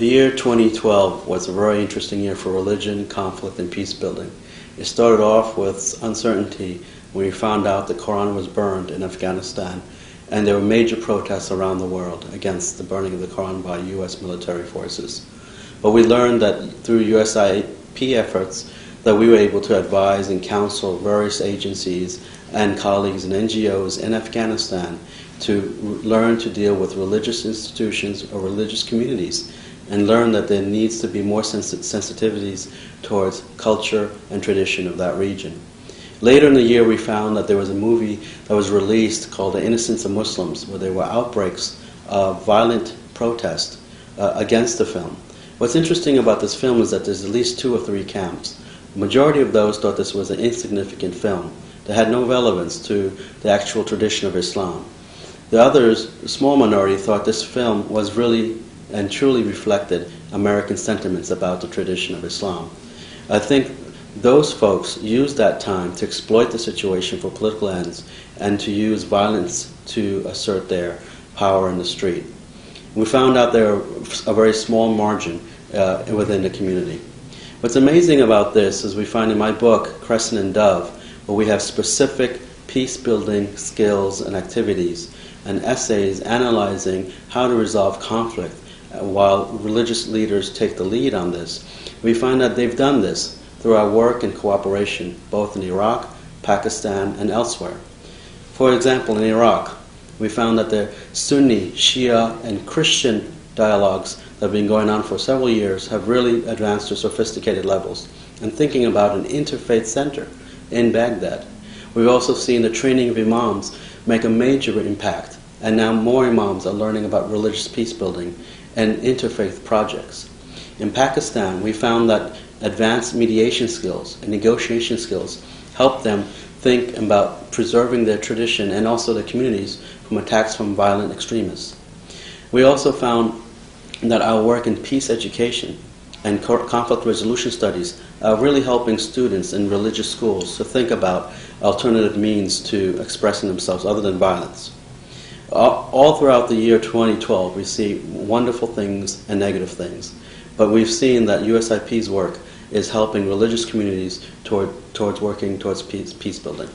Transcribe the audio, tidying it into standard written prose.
The year 2012 was a very interesting year for religion, conflict, and peace building. It started off with uncertainty when we found out the Koran was burned in Afghanistan, and there were major protests around the world against the burning of the Koran by U.S. military forces. But we learned that through USIP efforts that we were able to advise and counsel various agencies and colleagues and NGOs in Afghanistan to learn to deal with religious institutions or religious communities, and learn that there needs to be more sensitivities towards culture and tradition of that region. Later in the year, we found that there was a movie that was released called The Innocence of Muslims, where there were outbreaks of violent protest against the film. What's interesting about this film is that there's at least 2 or 3 camps. The majority of those thought this was an insignificant film that had no relevance to the actual tradition of Islam. The others, a small minority, thought this film was really and truly reflected American sentiments about the tradition of Islam. I think those folks used that time to exploit the situation for political ends and to use violence to assert their power in the street. We found out there was a very small margin within the community. What's amazing about this is we find in my book, Crescent and Dove, where we have specific peace-building skills and activities and essays analyzing how to resolve conflict while religious leaders take the lead on this. We find that they've done this through our work and cooperation, both in Iraq, Pakistan, and elsewhere. For example, in Iraq, we found that the Sunni, Shia, and Christian dialogues that have been going on for several years have really advanced to sophisticated levels, and thinking about an interfaith center in Baghdad. We've also seen the training of imams make a major impact, and now more imams are learning about religious peace building and interfaith projects. In Pakistan, we found that advanced mediation skills and negotiation skills help them think about preserving their tradition and also their communities from attacks from violent extremists. We also found that our work in peace education and conflict resolution studies are really helping students in religious schools to think about alternative means to expressing themselves other than violence. All throughout the year 2012, we see wonderful things and negative things, but we've seen that USIP's work is helping religious communities towards working towards peace building.